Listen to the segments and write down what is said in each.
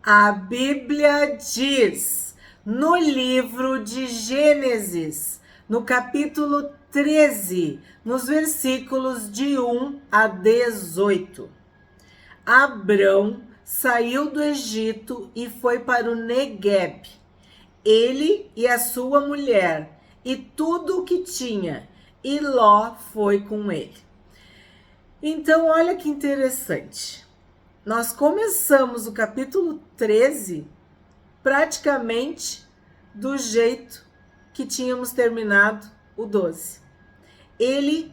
A Bíblia diz no livro de Gênesis, no capítulo 13, nos versículos de 1 a 18. Abrão saiu do Egito e foi para o Negueb, ele e a sua mulher, e tudo o que tinha, e Ló foi com ele. Então, olha que interessante. Nós começamos o capítulo 13 praticamente do jeito que tínhamos terminado o 12. Ele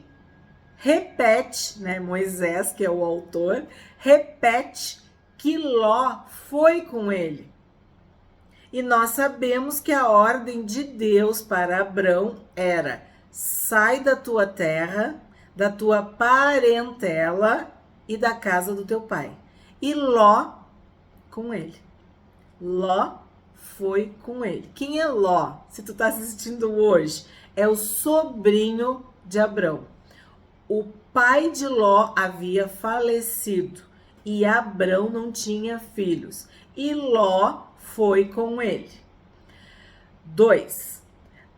repete, né, Moisés, que é o autor, repete que Ló foi com ele. E nós sabemos que a ordem de Deus para Abrão era: sai da tua terra, da tua parentela e da casa do teu pai. E Ló com ele. Ló foi com ele. Quem é Ló? Se tu tá assistindo hoje, é o sobrinho de Abrão. O pai de Ló havia falecido e Abrão não tinha filhos. E Ló foi com ele. 2.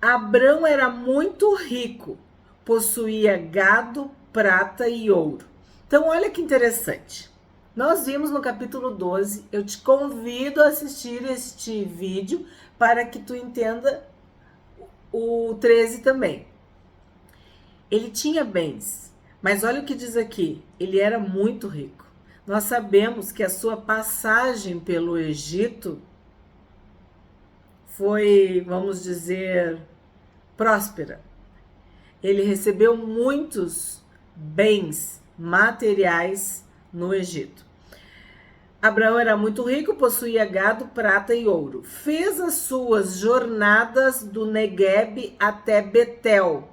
Abrão era muito rico, possuía gado, prata e ouro. Então, olha que interessante. Nós vimos no capítulo 12, eu te convido a assistir este vídeo para que tu entenda o 13 também. Ele tinha bens, mas olha o que diz aqui, ele era muito rico. Nós sabemos que a sua passagem pelo Egito foi, vamos dizer, próspera. Ele recebeu muitos bens materiais no Egito. Abraão era muito rico, possuía gado, prata e ouro. Fez as suas jornadas do Negueb até Betel,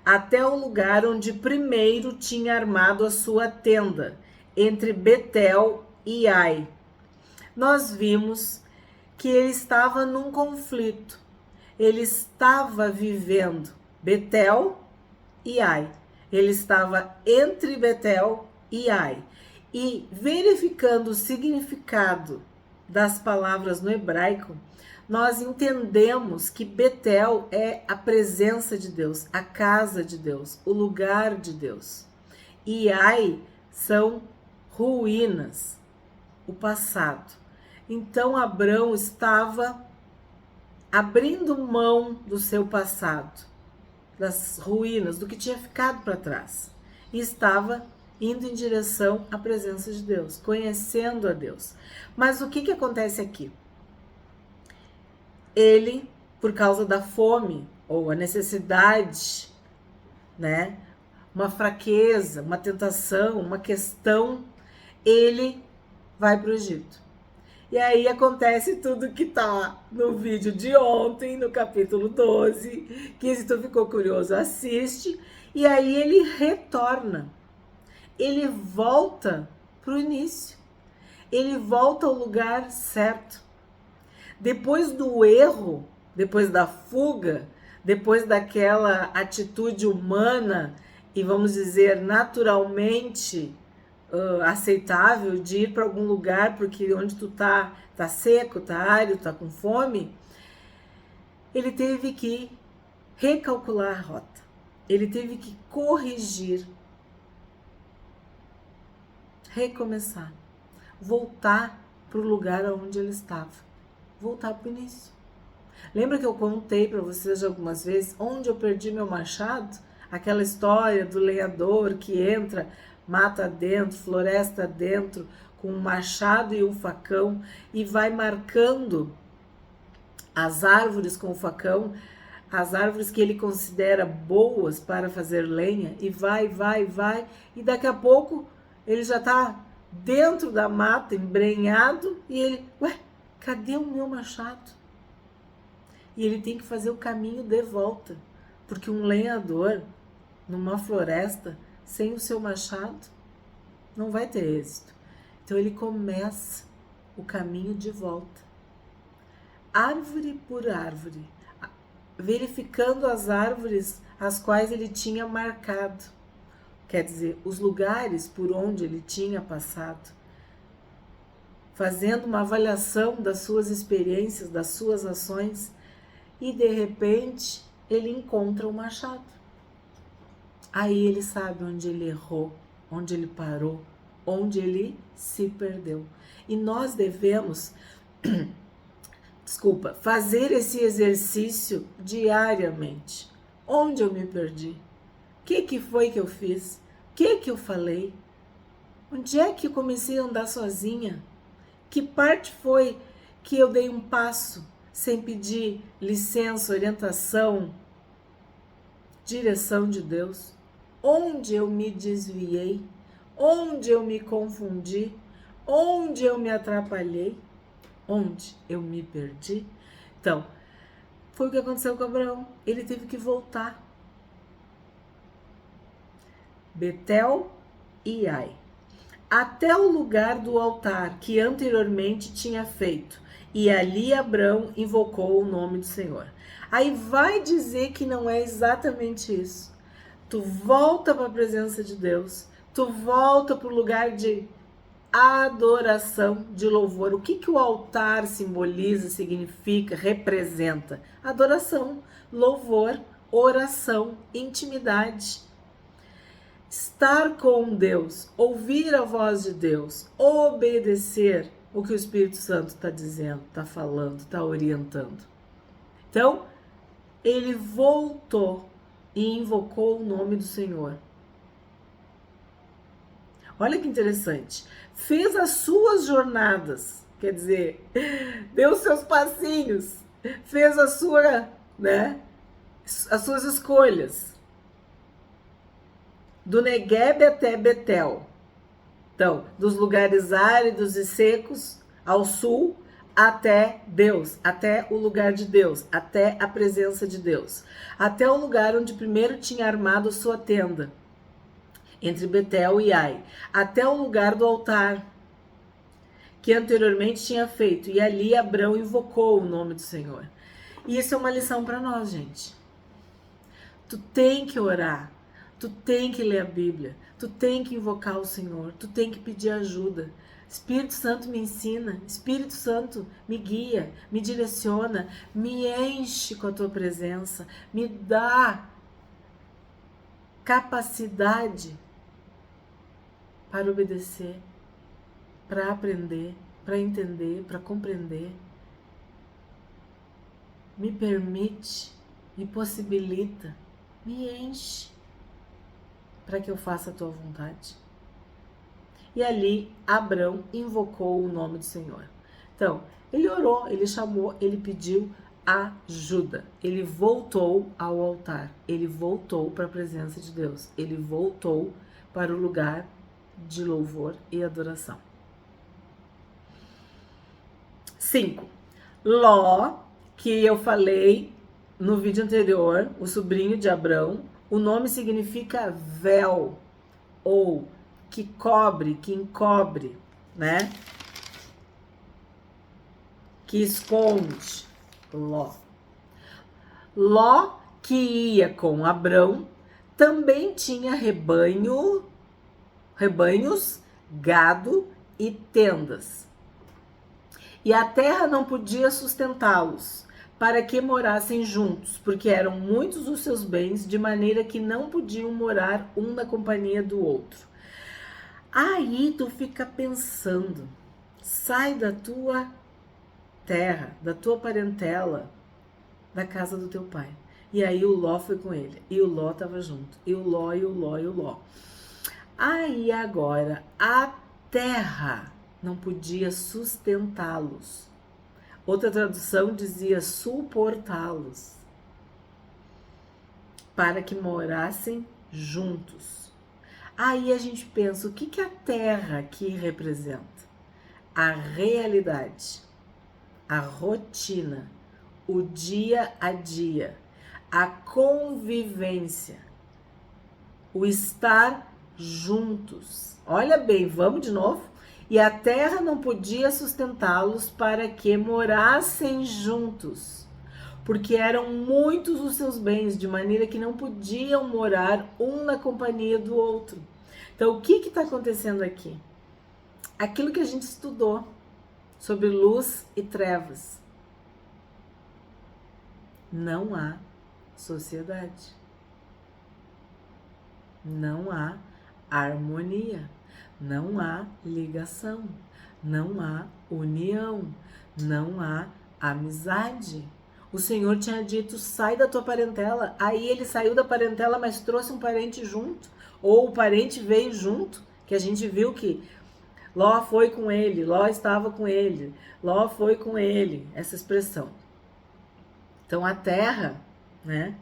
até o lugar onde primeiro tinha armado a sua tenda, entre Betel e Ai. Nós vimos que ele estava num conflito. Ele estava vivendo Betel e Ai. Ele estava entre Betel e Ai. E verificando o significado das palavras no hebraico, nós entendemos que Betel é a presença de Deus, a casa de Deus, o lugar de Deus. E Ai são ruínas, o passado. Então Abrão estava abrindo mão do seu passado, das ruínas, do que tinha ficado para trás. E estava indo em direção à presença de Deus, conhecendo a Deus. Mas o que acontece aqui? Ele, por causa da fome ou a necessidade, né, uma fraqueza, uma tentação, uma questão, ele vai para o Egito. E aí acontece tudo que tá no vídeo de ontem, no capítulo 12, que se tu ficou curioso, assiste. E aí ele retorna, ele volta pro início, ele volta ao lugar certo. Depois do erro, depois da fuga, depois daquela atitude humana e vamos dizer naturalmente aceitável de ir para algum lugar porque onde tu tá seco, tá árido, tá com fome, ele teve que recalcular a rota, ele teve que corrigir, recomeçar, voltar para o lugar onde ele estava, voltar para o início. Lembra que eu contei para vocês algumas vezes onde eu perdi meu machado? Aquela história do lenhador que entra, mata dentro, floresta dentro, com um machado e um facão e vai marcando as árvores com o facão, as árvores que ele considera boas para fazer lenha, e vai, e daqui a pouco ele já está dentro da mata, embrenhado, e ele, ué, cadê o meu machado? E ele tem que fazer o caminho de volta, porque um lenhador numa floresta sem o seu machado não vai ter êxito. Então ele começa o caminho de volta, árvore por árvore, verificando as árvores as quais ele tinha marcado, quer dizer, os lugares por onde ele tinha passado. fazendo uma avaliação das suas experiências, das suas ações, e de repente ele encontra o machado. Aí ele sabe onde ele errou, onde ele parou, onde ele se perdeu. E nós devemos, fazer esse exercício diariamente. Onde eu me perdi? O que foi que eu fiz? O que eu falei? Onde é que eu comecei a andar sozinha? Que parte foi que eu dei um passo sem pedir licença, orientação, direção de Deus? Onde eu me desviei? Onde eu me confundi? Onde eu me atrapalhei? Onde eu me perdi? Então, foi o que aconteceu com Abraão. Ele teve que voltar. Betel e Ai, até o lugar do altar que anteriormente tinha feito, e ali Abraão invocou o nome do Senhor. Aí vai dizer que não é exatamente isso. Tu volta para a presença de Deus, tu volta para o lugar de adoração, de louvor. O que o altar simboliza, significa, representa? Adoração, louvor, oração, intimidade. Estar com Deus, ouvir a voz de Deus, obedecer o que o Espírito Santo está dizendo, está falando, está orientando. Então, ele voltou e invocou o nome do Senhor. Olha que interessante. Fez as suas jornadas, quer dizer, deu os seus passinhos, fez as suas escolhas. Do Negueb até Betel. Então, dos lugares áridos e secos ao sul até Deus, até o lugar de Deus, até a presença de Deus. Até o lugar onde primeiro tinha armado sua tenda, entre Betel e Ai. Até o lugar do altar, que anteriormente tinha feito. E ali Abraão invocou o nome do Senhor. E isso é uma lição para nós, gente. Tu tem que orar. Tu tem que ler a Bíblia, tu tem que invocar o Senhor, tu tem que pedir ajuda. Espírito Santo me ensina, Espírito Santo me guia, me direciona, me enche com a tua presença, me dá capacidade para obedecer, para aprender, para entender, para compreender. Me permite, me possibilita, me enche, para que eu faça a tua vontade. E ali Abraão invocou o nome do Senhor. Então, ele orou, ele chamou, ele pediu ajuda. Ele voltou ao altar, ele voltou para a presença de Deus, ele voltou para o lugar de louvor e adoração. 5. Ló, que eu falei no vídeo anterior, o sobrinho de Abraão. O nome significa véu, ou que cobre, que encobre, né? Que esconde. Ló. Ló, que ia com Abrão, também tinha rebanhos, gado e tendas. E a terra não podia sustentá-los, para que morassem juntos, porque eram muitos os seus bens, de maneira que não podiam morar um na companhia do outro. Aí tu fica pensando, sai da tua terra, da tua parentela, da casa do teu pai. E aí o Ló foi com ele, e o Ló estava junto, e o Ló, e o Ló, e o Ló. Aí agora a terra não podia sustentá-los. Outra tradução dizia suportá-los, para que morassem juntos. Aí a gente pensa, o que a terra aqui representa? A realidade, a rotina, o dia a dia, a convivência, o estar juntos. Olha bem, vamos de novo. E a terra não podia sustentá-los para que morassem juntos, porque eram muitos os seus bens, de maneira que não podiam morar um na companhia do outro. Então, o que está acontecendo aqui? Aquilo que a gente estudou. sobre luz e trevas. Não há sociedade. Não há harmonia. Não há ligação. Não há união. Não há amizade. O Senhor tinha dito, sai da tua parentela. Aí ele saiu da parentela, mas trouxe um parente junto. Ou o parente veio junto, que a gente viu que Ló foi com ele, Ló estava com ele, Ló foi com ele. Essa expressão. Então a terra, né,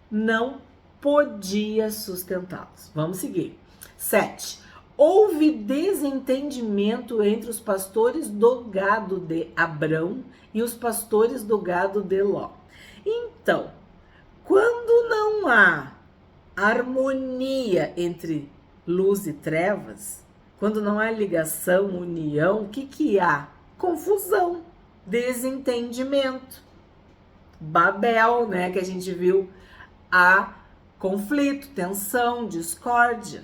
não podia sustentá-los. Vamos seguir. 7. Houve desentendimento entre os pastores do gado de Abrão e os pastores do gado de Ló. Então, quando não há harmonia entre luz e trevas, quando não há ligação, união, o que há? Confusão, desentendimento, Babel, né, que a gente viu, há conflito, tensão, discórdia.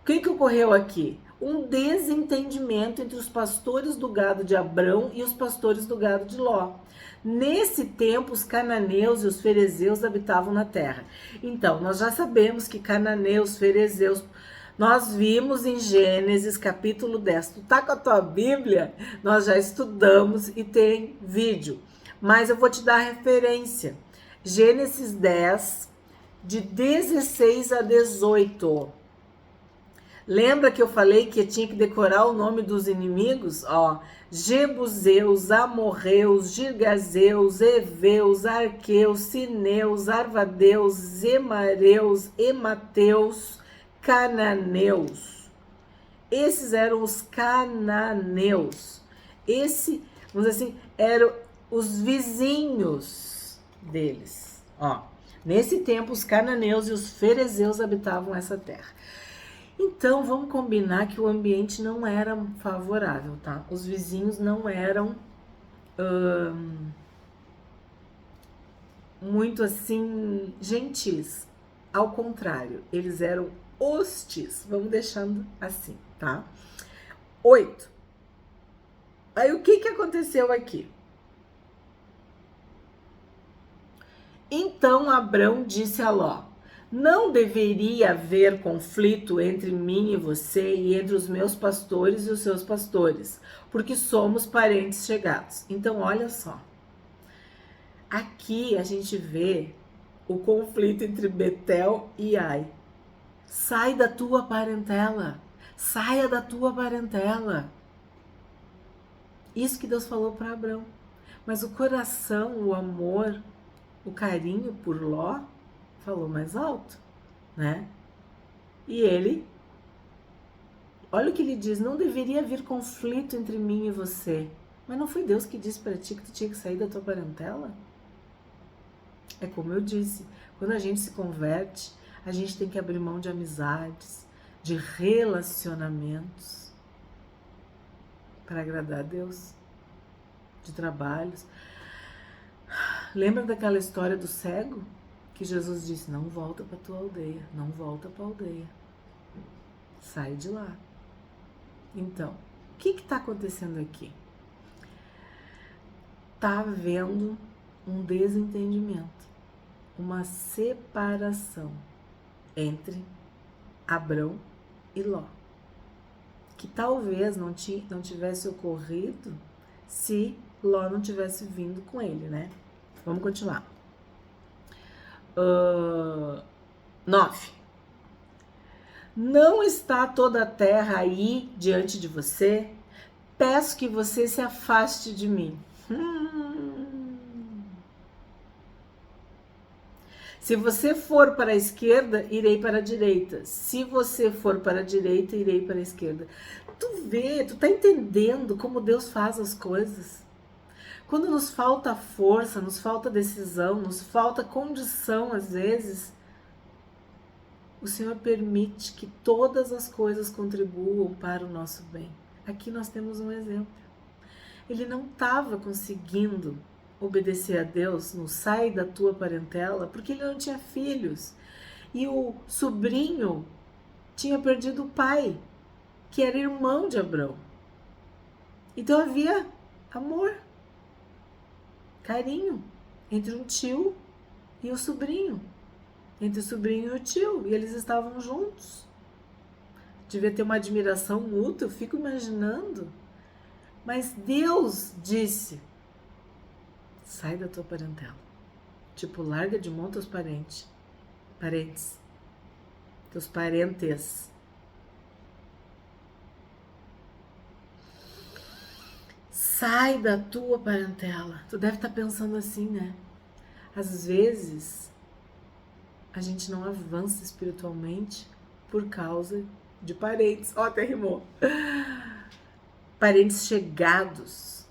O que ocorreu aqui? Um desentendimento entre os pastores do gado de Abrão e os pastores do gado de Ló. Nesse tempo, os cananeus e os ferezeus habitavam na terra. Então, nós já sabemos que cananeus, ferezeus, nós vimos em Gênesis capítulo 10. Tu tá com a tua Bíblia? Nós já estudamos e tem vídeo. Mas eu vou te dar a referência. Gênesis 10, de 16 a 18. Lembra que eu falei que eu tinha que decorar o nome dos inimigos? Ó, Jebuseus, Amorreus, Girgazeus, Eveus, Arqueus, Sineus, Arvadeus, Zemareus, Emateus, Cananeus. Esses eram os cananeus. Vamos dizer assim, eram os vizinhos deles. Ó, nesse tempo, os cananeus e os ferezeus habitavam essa terra. Então, vamos combinar que o ambiente não era favorável, tá? Os vizinhos não eram muito assim gentis. Ao contrário, eles eram hostis. Vamos deixando assim, tá? 8. Aí, o que aconteceu aqui? Então, Abrão disse a Ló, não deveria haver conflito entre mim e você e entre os meus pastores e os seus pastores, porque somos parentes chegados. Então, olha só. Aqui a gente vê o conflito entre Betel e Ai. Sai da tua parentela. Saia da tua parentela. Isso que Deus falou para Abrão. Mas o coração, o amor, o carinho por Ló falou mais alto, né? E ele, olha o que ele diz, não deveria haver conflito entre mim e você. Mas não foi Deus que disse para ti que tu tinha que sair da tua parentela? É como eu disse, quando a gente se converte, a gente tem que abrir mão de amizades, de relacionamentos, para agradar a Deus, de trabalhos. Lembra daquela história do cego? Que Jesus disse, não volta para tua aldeia, não volta para a aldeia, sai de lá. Então, o que está acontecendo aqui? Está havendo um desentendimento, uma separação entre Abrão e Ló, que talvez não tivesse ocorrido se Ló não tivesse vindo com ele, né? Vamos continuar. 9. Não está toda a terra aí diante de você? Peço que você se afaste de mim. Se você for para a esquerda, irei para a direita. Se você for para a direita, irei para a esquerda. Tu tá entendendo como Deus faz as coisas? Quando nos falta força, nos falta decisão, nos falta condição, às vezes, o Senhor permite que todas as coisas contribuam para o nosso bem. Aqui nós temos um exemplo. Ele não estava conseguindo obedecer a Deus no sai da tua parentela, porque ele não tinha filhos. E o sobrinho tinha perdido o pai. que era irmão de Abrão. Então havia amor, carinho entre um tio e o sobrinho, entre o sobrinho e o tio, e eles estavam juntos. Devia ter uma admiração mútua, eu fico imaginando. Mas Deus disse: sai da tua parentela. Tipo, larga de mão teus parentes, teus parentes. Sai da tua parentela. Tu deve estar pensando assim, né? Às vezes, a gente não avança espiritualmente por causa de parentes. Ó, até rimou. Parentes chegados,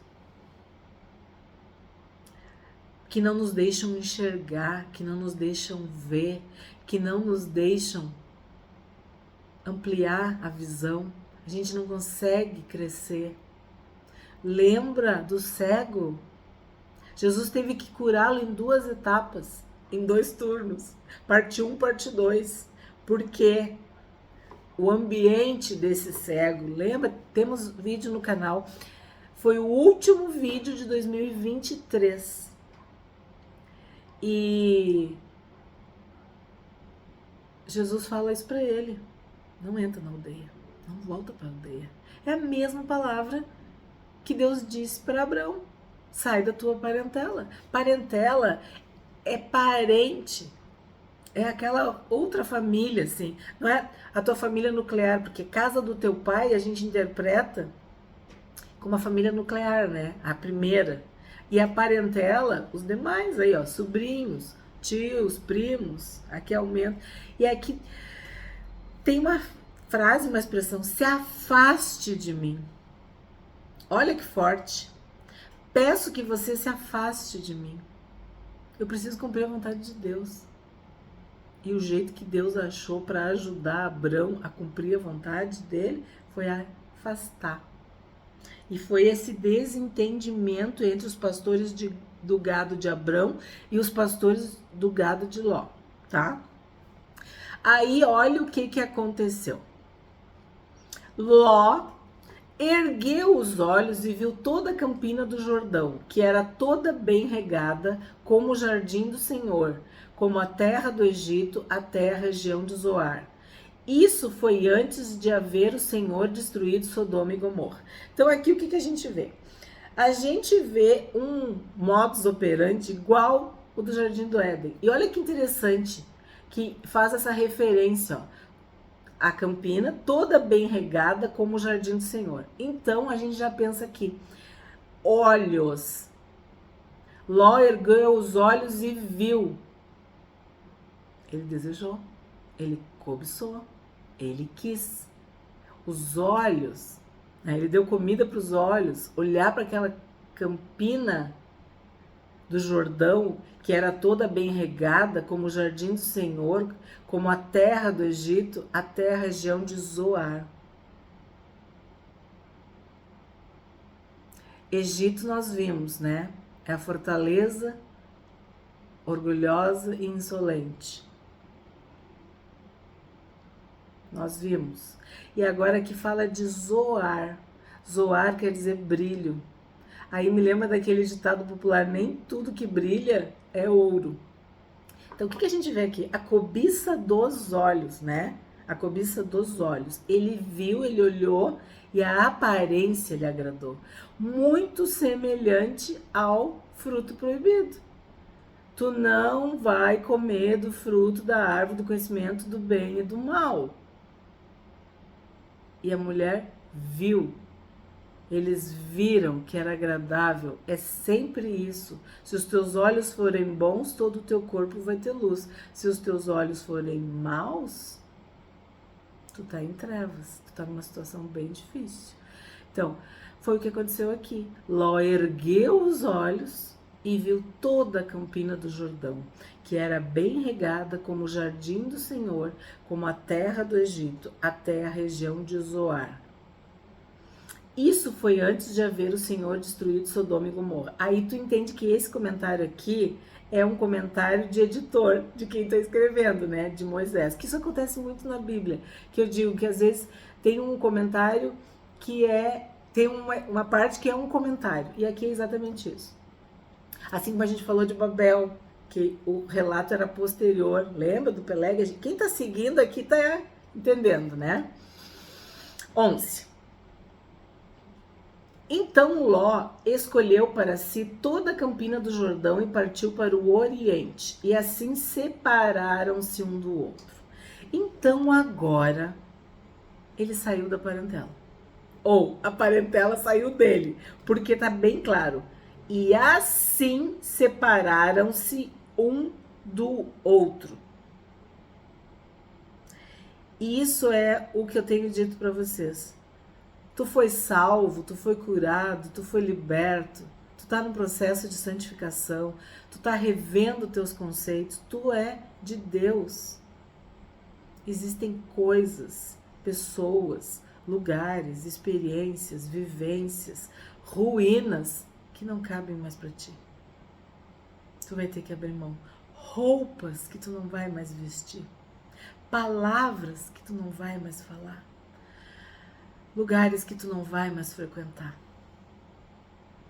que não nos deixam enxergar, que não nos deixam ver, que não nos deixam ampliar a visão. A gente não consegue crescer. Lembra do cego? Jesus teve que curá-lo em 2 etapas, em 2 turnos, parte 1, parte 2. Por quê? O ambiente desse cego, lembra? Temos vídeo no canal. Foi o último vídeo de 2023. E Jesus fala isso para ele: não entra na aldeia, não volta para a aldeia. É a mesma palavra que Deus disse para Abrão: sai da tua parentela. Parentela é parente, é aquela outra família, assim. Não é a tua família nuclear, porque casa do teu pai a gente interpreta como a família nuclear, né? A primeira. E a parentela, os demais aí, ó, sobrinhos, tios, primos, aqui aumenta. E aqui tem uma frase, uma expressão: se afaste de mim. Olha que forte. Peço que você se afaste de mim. Eu preciso cumprir a vontade de Deus. E o jeito que Deus achou para ajudar Abrão a cumprir a vontade dele foi afastar. E foi esse desentendimento entre os pastores do gado de Abrão e os pastores do gado de Ló, tá? Aí olha o que aconteceu. Ló ergueu os olhos e viu toda a campina do Jordão, que era toda bem regada, como o jardim do Senhor, como a terra do Egito, até a região de Zoar. Isso foi antes de haver o Senhor destruído Sodoma e Gomorra. Então aqui o que a gente vê? A gente vê um modus operandi igual o do Jardim do Éden. E olha que interessante que faz essa referência, ó. A campina toda bem regada como o jardim do Senhor. Então a gente já pensa aqui: olhos. Ló ergueu os olhos e viu. Ele desejou, ele cobiçou, ele quis. Os olhos, né? Ele deu comida para os olhos. Olhar para aquela campina do Jordão, que era toda bem regada, como o jardim do Senhor, como a terra do Egito, até a região de Zoar. Egito nós vimos, né? É a fortaleza orgulhosa e insolente. Nós vimos. E agora que fala de Zoar. Zoar quer dizer brilho. Aí me lembra daquele ditado popular: nem tudo que brilha é ouro. Então o que a gente vê aqui? A cobiça dos olhos, né? A cobiça dos olhos. Ele viu, ele olhou e a aparência lhe agradou. Muito semelhante ao fruto proibido. Tu não vai comer do fruto da árvore do conhecimento do bem e do mal. E a mulher viu. Eles viram que era agradável. É sempre isso. Se os teus olhos forem bons, todo o teu corpo vai ter luz. Se os teus olhos forem maus, tu tá em trevas. Tu tá numa situação bem difícil. Então, foi o que aconteceu aqui. Ló ergueu os olhos e viu toda a campina do Jordão, que era bem regada como o jardim do Senhor, como a terra do Egito, até a região de Zoar. Isso foi antes de haver o Senhor destruído Sodoma e Gomorra. Aí tu entende que esse comentário aqui é um comentário de editor, de quem está escrevendo, né? De Moisés. Que isso acontece muito na Bíblia. Que eu digo que às vezes tem um comentário que tem uma parte que é um comentário. E aqui é exatamente isso. Assim como a gente falou de Babel, que o relato era posterior. Lembra do Peleg? Quem está seguindo aqui está entendendo, né? 11. Então Ló escolheu para si toda a campina do Jordão e partiu para o Oriente, e assim separaram-se um do outro. Então agora ele saiu da parentela, ou a parentela saiu dele, porque está bem claro. E assim separaram-se um do outro. E isso é o que eu tenho dito para vocês. Tu foi salvo, tu foi curado, tu foi liberto, tu tá no processo de santificação, tu tá revendo teus conceitos, tu é de Deus. Existem coisas, pessoas, lugares, experiências, vivências, ruínas que não cabem mais para ti. Tu vai ter que abrir mão. Roupas que tu não vai mais vestir. Palavras que tu não vai mais falar. Lugares que tu não vai mais frequentar.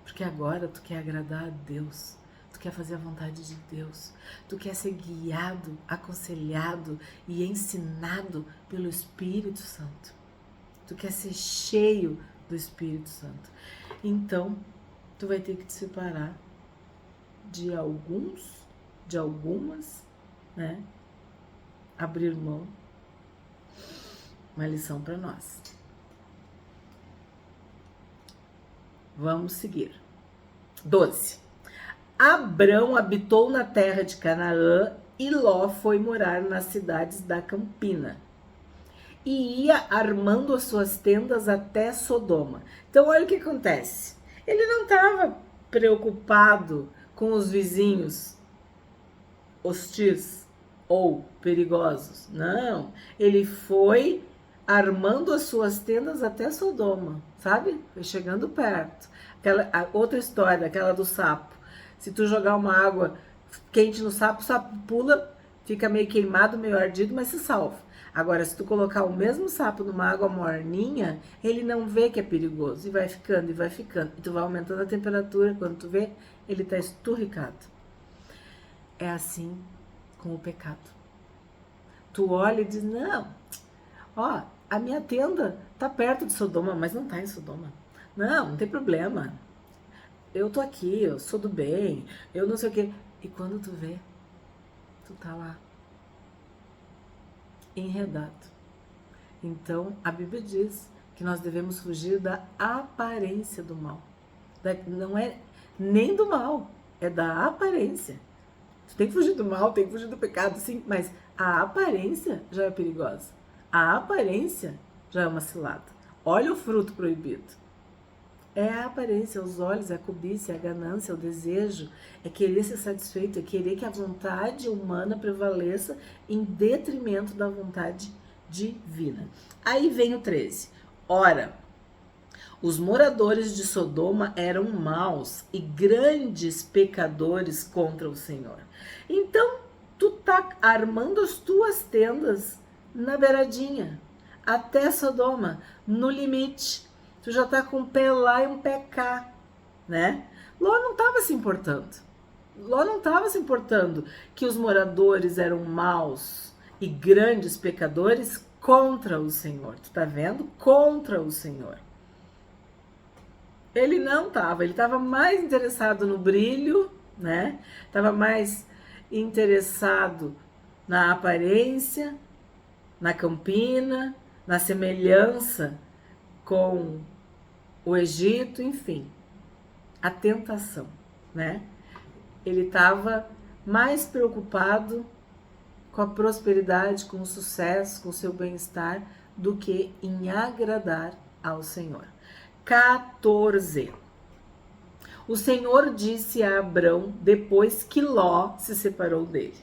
Porque agora tu quer agradar a Deus. Tu quer fazer a vontade de Deus. Tu quer ser guiado, aconselhado e ensinado pelo Espírito Santo. Tu quer ser cheio do Espírito Santo. Então, tu vai ter que te separar de algumas, né? Abrir mão. Uma lição para nós. Vamos seguir. 12. Abrão habitou na terra de Canaã e Ló foi morar nas cidades da Campina. E ia armando as suas tendas até Sodoma. Então, olha o que acontece. Ele não estava preocupado com os vizinhos hostis ou perigosos. Não. Ele foi armando as suas tendas até Sodoma, sabe? Foi chegando perto. A outra história, aquela do sapo. Se tu jogar uma água quente no sapo, o sapo pula, fica meio queimado, meio ardido, mas se salva. Agora, se tu colocar o mesmo sapo numa água morninha, ele não vê que é perigoso, e vai ficando, e vai ficando. E tu vai aumentando a temperatura, quando tu vê, ele tá esturricado. É assim com o pecado. Tu olha e diz, não, ó, a minha tenda tá perto de Sodoma, mas não tá em Sodoma. Não tem problema. Eu tô aqui, eu sou do bem, eu não sei o quê. E quando tu vê, tu tá lá, enredado. Então, a Bíblia diz que nós devemos fugir da aparência do mal. Não é nem do mal, é da aparência. Tu tem que fugir do mal, tem que fugir do pecado, sim, mas a aparência já é perigosa. A aparência já é uma cilada. Olha o fruto proibido. É a aparência, os olhos, a cobiça, a ganância, o desejo, é querer ser satisfeito, é querer que a vontade humana prevaleça em detrimento da vontade divina. Aí vem o 13. Ora, os moradores de Sodoma eram maus e grandes pecadores contra o Senhor. Então, tu tá armando as tuas tendas na beiradinha, até Sodoma, no limite. Tu já tá com um pé lá e um pé cá, né? Ló não estava se importando. Ló não estava se importando que os moradores eram maus e grandes pecadores contra o Senhor. Tu tá vendo? Contra o Senhor. Ele não estava. Ele estava mais interessado no brilho, né? Estava mais interessado na aparência, na campina, na semelhança com o Egito, enfim, a tentação, né? Ele estava mais preocupado com a prosperidade, com o sucesso, com o seu bem-estar, do que em agradar ao Senhor. 14. O Senhor disse a Abrão, depois que Ló se separou dele: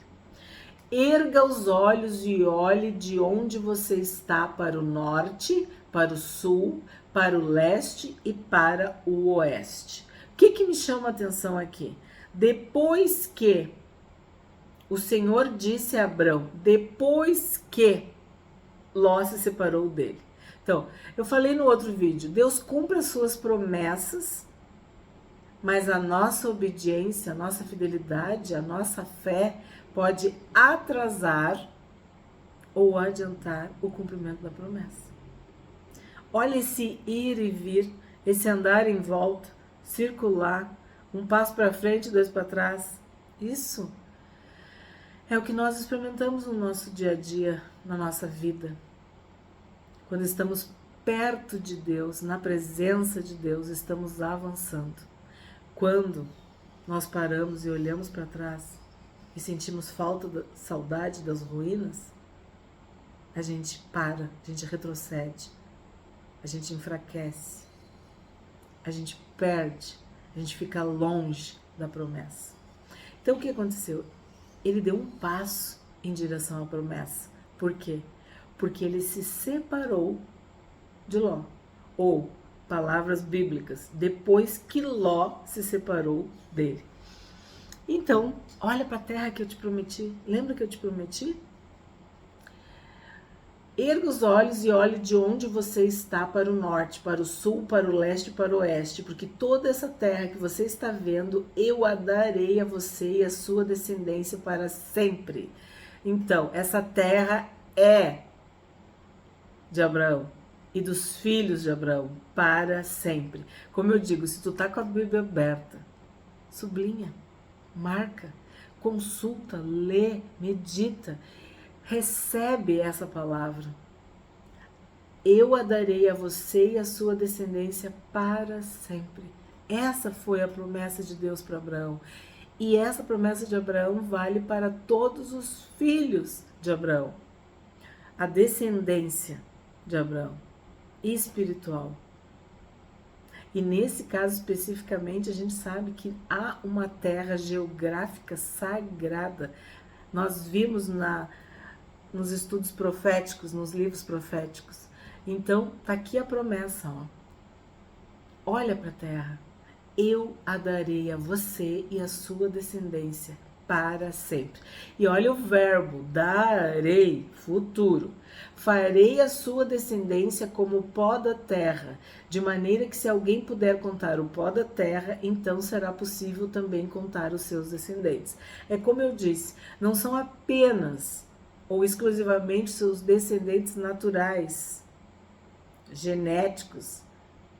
erga os olhos e olhe de onde você está para o norte, para o sul, para o leste e para o oeste. O que me chama a atenção aqui? Depois que o Senhor disse a Abrão, depois que Ló se separou dele. Então, eu falei no outro vídeo, Deus cumpre as suas promessas, mas a nossa obediência, a nossa fidelidade, a nossa fé pode atrasar ou adiantar o cumprimento da promessa. Olha esse ir e vir, esse andar em volta, circular, um passo para frente, dois para trás. Isso é o que nós experimentamos no nosso dia a dia, na nossa vida. Quando estamos perto de Deus, na presença de Deus, estamos avançando. Quando nós paramos e olhamos para trás e sentimos saudade das ruínas, a gente para, a gente retrocede, a gente enfraquece, a gente perde, a gente fica longe da promessa. Então o que aconteceu? Ele deu um passo em direção à promessa. Por quê? Porque ele se separou de Ló. Ou, palavras bíblicas, depois que Ló se separou dele. Então, olha para a terra que eu te prometi. Lembra que eu te prometi? Erga os olhos e olhe de onde você está para o norte, para o sul, para o leste e para o oeste, porque toda essa terra que você está vendo, eu a darei a você e a sua descendência para sempre. Então, essa terra é de Abraão e dos filhos de Abraão para sempre. Como eu digo, se tu tá com a Bíblia aberta, sublinha, marca, consulta, lê, medita, recebe essa palavra. Eu a darei a você e a sua descendência para sempre. Essa foi a promessa de Deus para Abraão. E essa promessa de Abraão vale para todos os filhos de Abraão. A descendência de Abraão, espiritual. E nesse caso especificamente, a gente sabe que há uma terra geográfica sagrada. Nós vimos nos estudos proféticos, nos livros proféticos. Então, tá aqui a promessa, ó. Olha para a terra. Eu a darei a você e a sua descendência para sempre. E olha o verbo, darei, futuro. Farei a sua descendência como o pó da terra, de maneira que se alguém puder contar o pó da terra, então será possível também contar os seus descendentes. É como eu disse, não são apenas ou exclusivamente seus descendentes naturais, genéticos,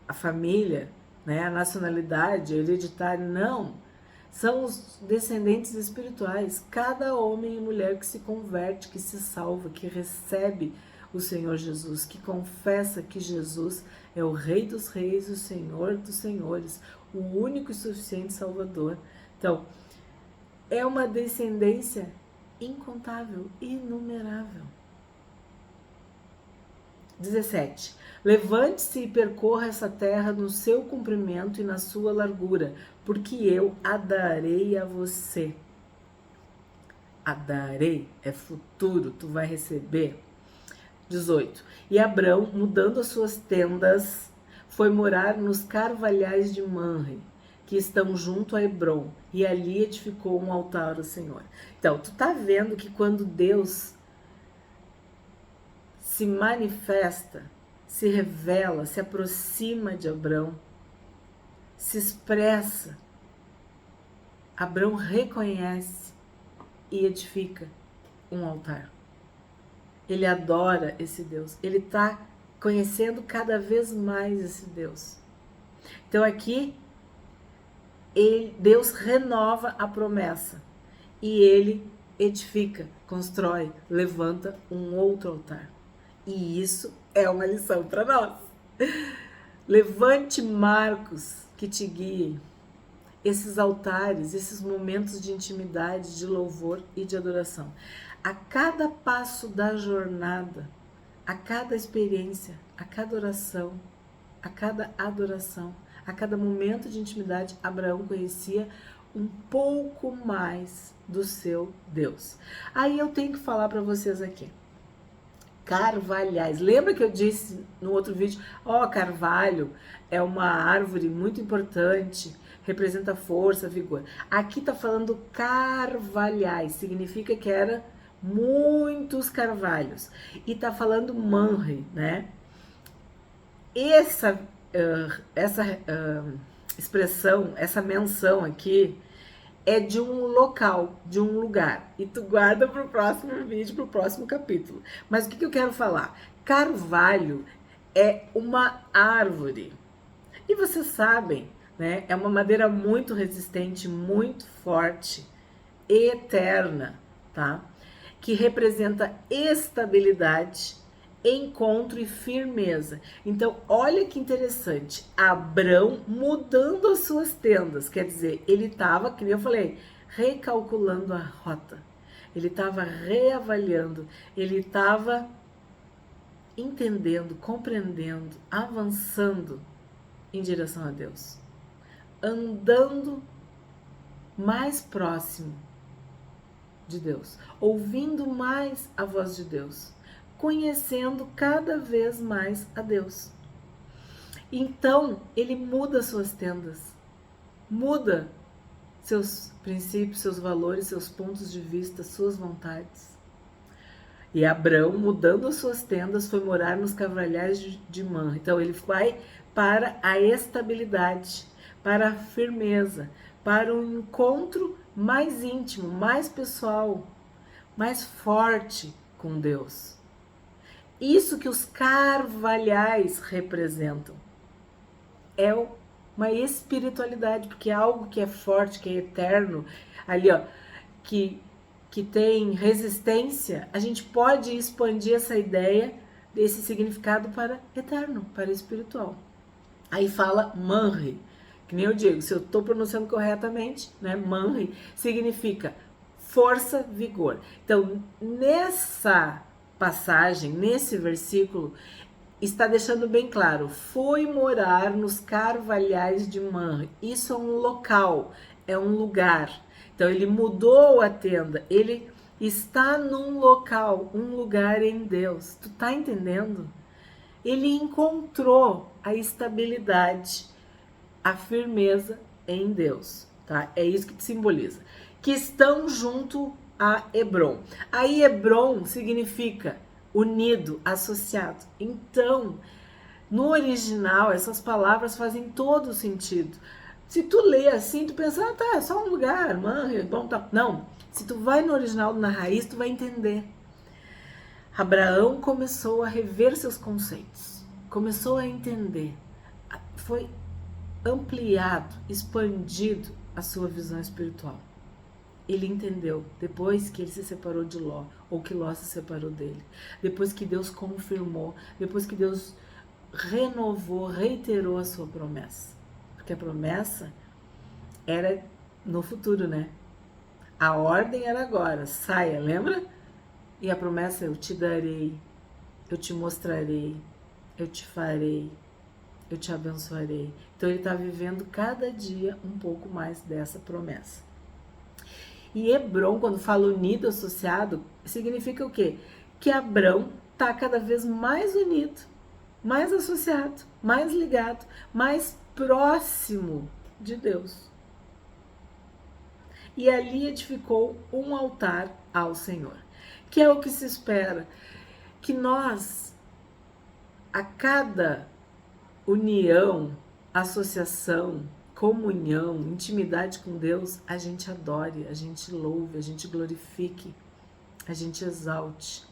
a família, né, a nacionalidade, a hereditária, não. São os descendentes espirituais, cada homem e mulher que se converte, que se salva, que recebe o Senhor Jesus, que confessa que Jesus é o Rei dos Reis, o Senhor dos Senhores, o único e suficiente Salvador. Então, é uma descendência incontável, inumerável. 17. Levante-se e percorra essa terra no seu comprimento e na sua largura, porque eu a darei a você. A darei é futuro, tu vai receber. 18. E Abrão, mudando as suas tendas, foi morar nos carvalhais de Manre, que estão junto a Hebrom, e ali edificou um altar ao Senhor. Então, tu tá vendo que quando Deus se manifesta, se revela, se aproxima de Abrão, se expressa, Abrão reconhece e edifica um altar. Ele adora esse Deus, ele está conhecendo cada vez mais esse Deus. Então aqui, Deus renova a promessa e ele edifica, constrói, levanta um outro altar. E isso é uma lição para nós. Levante marcos que te guiem. Esses altares, esses momentos de intimidade, de louvor e de adoração. A cada passo da jornada, a cada experiência, a cada oração, a cada adoração, a cada momento de intimidade, Abraão conhecia um pouco mais do seu Deus. Aí eu tenho que falar para vocês aqui. Carvalhais. Lembra que eu disse no outro vídeo, carvalho é uma árvore muito importante, representa força, vigor. Aqui tá falando carvalhais, significa que era muitos carvalhos. E tá falando manre, né? Essa expressão, essa menção aqui é de um local, de um lugar. E tu guarda para o próximo vídeo, para o próximo capítulo. Mas o que eu quero falar? Carvalho é uma árvore. E vocês sabem, né? É uma madeira muito resistente, muito forte, eterna, tá? Que representa estabilidade, encontro e firmeza. Então, olha que interessante. Abrão mudando as suas tendas. Quer dizer, ele estava, como eu falei, recalculando a rota. Ele estava reavaliando. Ele estava entendendo, compreendendo, avançando em direção a Deus. Andando mais próximo de Deus. Ouvindo mais a voz de Deus. Conhecendo cada vez mais a Deus. Então, ele muda suas tendas, muda seus princípios, seus valores, seus pontos de vista, suas vontades. E Abrão, mudando as suas tendas, foi morar nos carvalhais de Manre. Então, ele vai para a estabilidade, para a firmeza, para um encontro mais íntimo, mais pessoal, mais forte com Deus. Isso que os carvalhais representam é uma espiritualidade, porque é algo que é forte, que é eterno, ali que tem resistência. A gente pode expandir essa ideia desse significado para eterno, para espiritual. Aí fala Manre, que nem eu digo, se eu estou pronunciando corretamente, né? Manre significa força, vigor. Então, nessa passagem, nesse versículo, está deixando bem claro, foi morar nos carvalhais de Manre. Isso é um local, é um lugar. Então ele mudou a tenda, ele está num local, um lugar em Deus. Tu tá entendendo? Ele encontrou a estabilidade, a firmeza em Deus, tá? É isso que simboliza. Que estão junto a Hebron. Aí Hebron significa unido, associado. Então, no original, essas palavras fazem todo sentido. Se tu lê assim, tu pensa, tá, é só um lugar, mano, bom, tá. Não, se tu vai no original, na raiz, tu vai entender. Abraão começou a rever seus conceitos, começou a entender, foi ampliado, expandido a sua visão espiritual. Ele entendeu, depois que ele se separou de Ló, ou que Ló se separou dele, depois que Deus confirmou, depois que Deus renovou, reiterou a sua promessa. Porque a promessa era no futuro, né? A ordem era agora, saia, lembra? E a promessa é: eu te darei, eu te mostrarei, eu te farei, eu te abençoarei. Então ele está vivendo cada dia um pouco mais dessa promessa. E Hebron, quando fala unido, associado, significa o quê? Que Abrão está cada vez mais unido, mais associado, mais ligado, mais próximo de Deus. E ali edificou um altar ao Senhor, que é o que se espera, que nós, a cada união, associação, comunhão, intimidade com Deus, a gente adore, a gente louve, a gente glorifique, a gente exalte,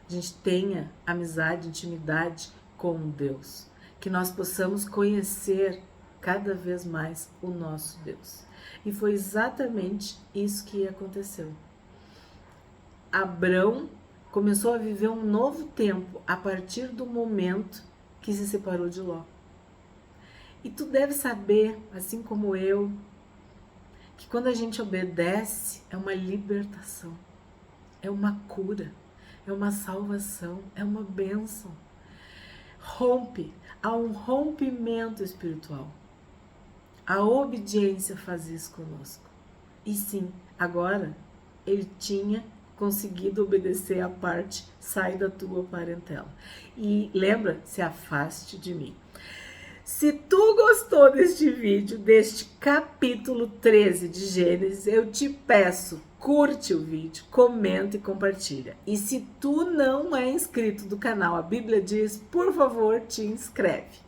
a gente tenha amizade, intimidade com Deus, que nós possamos conhecer cada vez mais o nosso Deus. E foi exatamente isso que aconteceu. Abrão começou a viver um novo tempo a partir do momento que se separou de Ló. E tu deve saber, assim como eu, que quando a gente obedece é uma libertação, é uma cura, é uma salvação, é uma bênção. Há um rompimento espiritual. A obediência faz isso conosco. E sim, agora ele tinha conseguido obedecer a parte, sai da tua parentela. E lembra, se afaste de mim. Se tu gostou deste vídeo, deste capítulo 13 de Gênesis, eu te peço, curte o vídeo, comenta e compartilha. E se tu não é inscrito do canal A Bíblia Diz, por favor, te inscreve.